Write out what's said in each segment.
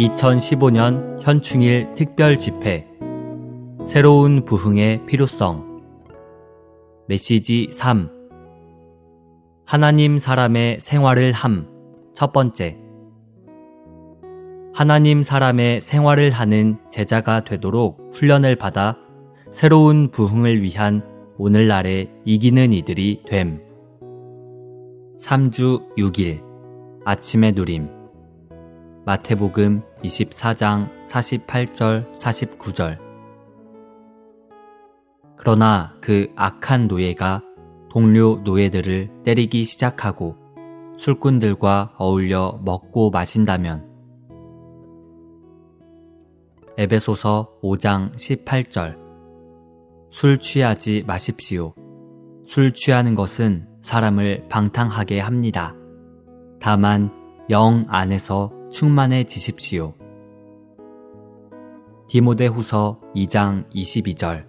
2015년 현충일 특별 집회 새로운 부흥의 필요성 메시지 3 하나님 사람의 생활을 함 첫 번째 하나님 사람의 생활을 하는 제자가 되도록 훈련을 받아 새로운 부흥을 위한 오늘날의 이기는 이들이 됨. 3주 6일 아침의 누림 마태복음 24장 48절 49절 그러나 그 악한 노예가 동료 노예들을 때리기 시작하고 술꾼들과 어울려 먹고 마신다면 에베소서 5장 18절 술 취하지 마십시오. 술 취하는 것은 사람을 방탕하게 합니다. 다만 영 안에서 충만해지십시오. 디모데후서 2장 22절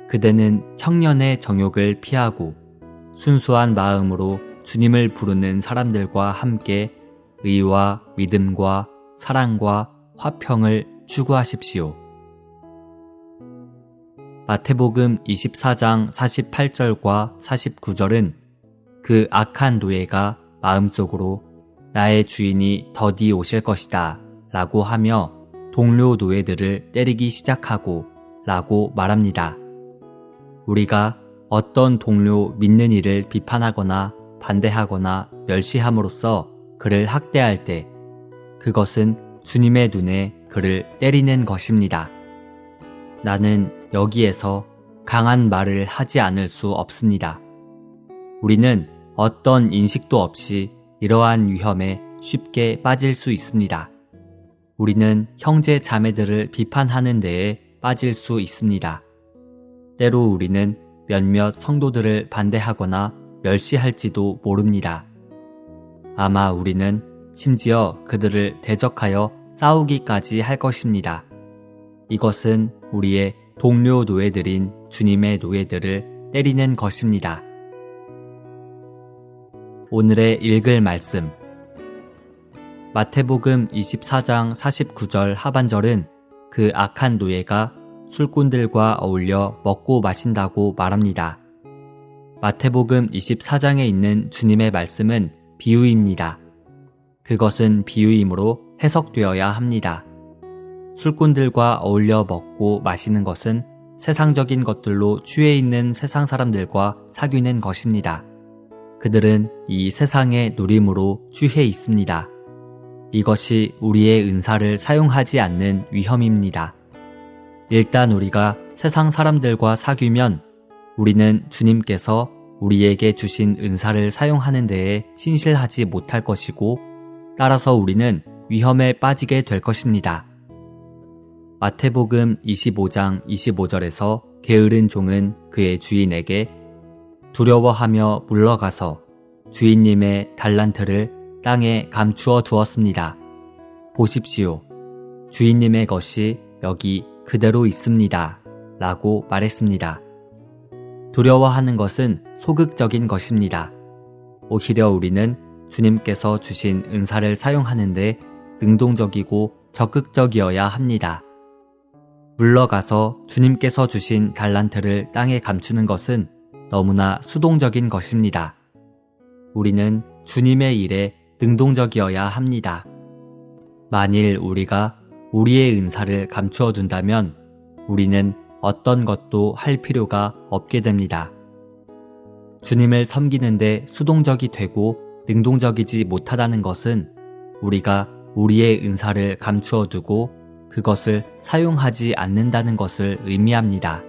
그대는 청년의 정욕을 피하고 순수한 마음으로 주님을 부르는 사람들과 함께 의와 믿음과 사랑과 화평을 추구하십시오. 마태복음 24장 48절과 49절은 그 악한 노예가 마음속으로 나의 주인이 더디 오실 것이다 라고 하며 동료 노예들을 때리기 시작하고 라고 말합니다. 우리가 어떤 동료 믿는 이를 비판하거나 반대하거나 멸시함으로써 그를 학대할 때 그것은 주님의 눈에 그를 때리는 것입니다. 나는 여기에서 강한 말을 하지 않을 수 없습니다. 우리는 어떤 인식도 없이 이러한 위험에 쉽게 빠질 수 있습니다. 우리는 형제 자매들을 비판하는 데에 빠질 수 있습니다. 때로 우리는 몇몇 성도들을 반대하거나 멸시할지도 모릅니다. 아마 우리는 심지어 그들을 대적하여 싸우기까지 할 것입니다. 이것은 우리의 동료 노예들인 주님의 노예들을 때리는 것입니다. 오늘의 읽을 말씀 마태복음 24장 49절 하반절은 그 악한 노예가 술꾼들과 어울려 먹고 마신다고 말합니다. 마태복음 24장에 있는 주님의 말씀은 비유입니다. 그것은 비유이므로 해석되어야 합니다. 술꾼들과 어울려 먹고 마시는 것은 세상적인 것들로 취해 있는 세상 사람들과 사귀는 것입니다. 그들은 이 세상의 누림으로 취해 있습니다. 이것이 우리의 은사를 사용하지 않는 위험입니다. 일단 우리가 세상 사람들과 사귀면 우리는 주님께서 우리에게 주신 은사를 사용하는 데에 신실하지 못할 것이고 따라서 우리는 위험에 빠지게 될 것입니다. 마태복음 25장 25절에서 게으른 종은 그의 주인에게 두려워하며 물러가서 주인님의 달란트를 땅에 감추어 두었습니다. 보십시오. 주인님의 것이 여기 그대로 있습니다. 라고 말했습니다. 두려워하는 것은 소극적인 것입니다. 오히려 우리는 주님께서 주신 은사를 사용하는데 능동적이고 적극적이어야 합니다. 물러가서 주님께서 주신 달란트를 땅에 감추는 것은 너무나 수동적인 것입니다. 우리는 주님의 일에 능동적이어야 합니다. 만일 우리가 우리의 은사를 감추어 둔다면 우리는 어떤 것도 할 필요가 없게 됩니다. 주님을 섬기는데 수동적이 되고 능동적이지 못하다는 것은 우리가 우리의 은사를 감추어 두고 그것을 사용하지 않는다는 것을 의미합니다.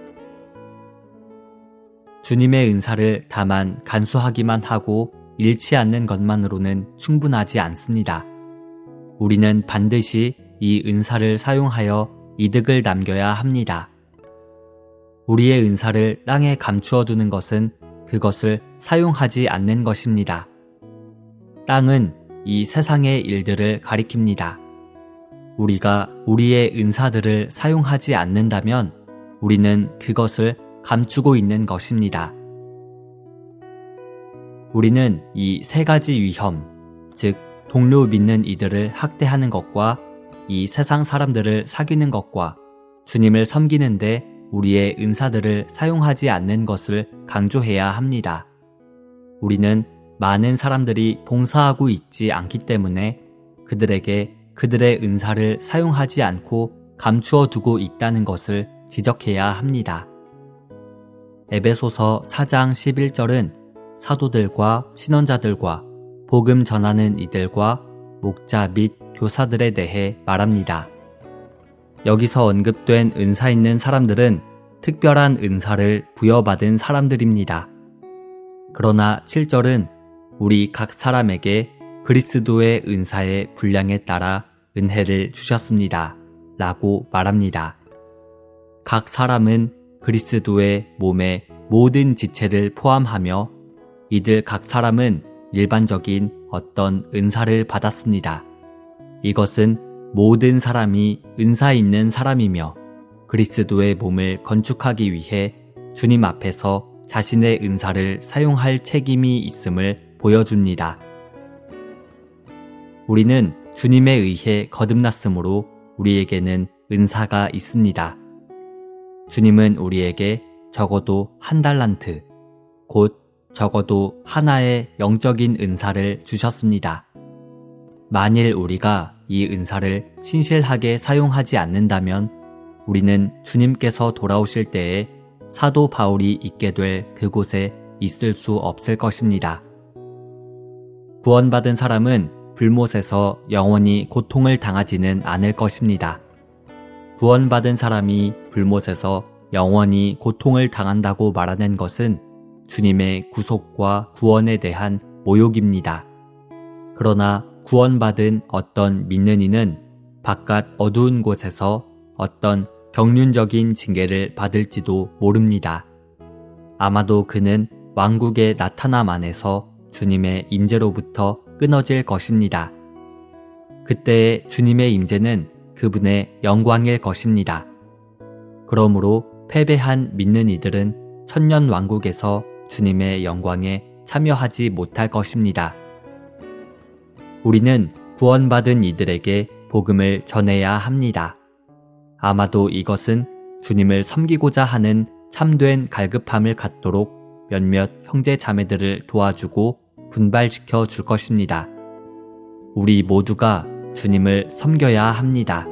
주님의 은사를 다만 간수하기만 하고 잃지 않는 것만으로는 충분하지 않습니다. 우리는 반드시 이 은사를 사용하여 이득을 남겨야 합니다. 우리의 은사를 땅에 감추어 두는 것은 그것을 사용하지 않는 것입니다. 땅은 이 세상의 일들을 가리킵니다. 우리가 우리의 은사들을 사용하지 않는다면 우리는 그것을 감추고 있는 것입니다. 우리는 이 세 가지 위험, 즉 동료 믿는 이들을 학대하는 것과 이 세상 사람들을 사귀는 것과 주님을 섬기는데 우리의 은사들을 사용하지 않는 것을 강조해야 합니다. 우리는 많은 사람들이 봉사하고 있지 않기 때문에 그들에게 그들의 은사를 사용하지 않고 감추어 두고 있다는 것을 지적해야 합니다. 에베소서 4장 11절은 사도들과 신원자들과 복음 전하는 이들과 목자 및 교사들에 대해 말합니다. 여기서 언급된 은사 있는 사람들은 특별한 은사를 부여받은 사람들입니다. 그러나 7절은 우리 각 사람에게 그리스도의 은사의 분량에 따라 은혜를 주셨습니다. 라고 말합니다. 각 사람은 그리스도의 몸의 모든 지체를 포함하며 이들 각 사람은 일반적인 어떤 은사를 받았습니다. 이것은 모든 사람이 은사 있는 사람이며 그리스도의 몸을 건축하기 위해 주님 앞에서 자신의 은사를 사용할 책임이 있음을 보여줍니다. 우리는 주님에 의해 거듭났으므로 우리에게는 은사가 있습니다. 주님은 우리에게 적어도 1달란트, 곧 적어도 하나의 영적인 은사를 주셨습니다. 만일 우리가 이 은사를 신실하게 사용하지 않는다면 우리는 주님께서 돌아오실 때에 사도 바울이 있게 될 그곳에 있을 수 없을 것입니다. 구원받은 사람은 불못에서 영원히 고통을 당하지는 않을 것입니다. 구원받은 사람이 불못에서 영원히 고통을 당한다고 말하는 것은 주님의 구속과 구원에 대한 모욕입니다. 그러나 구원받은 어떤 믿는 이는 바깥 어두운 곳에서 어떤 경륜적인 징계를 받을지도 모릅니다. 아마도 그는 왕국의 나타남 안에서 주님의 임재로부터 끊어질 것입니다. 그때의 주님의 임재는 그분의 영광일 것입니다. 그러므로 패배한 믿는 이들은 천년 왕국에서 주님의 영광에 참여하지 못할 것입니다. 우리는 구원받은 이들에게 복음을 전해야 합니다. 아마도 이것은 주님을 섬기고자 하는 참된 갈급함을 갖도록 몇몇 형제 자매들을 도와주고 분발시켜 줄 것입니다. 우리 모두가 주님을 섬겨야 합니다.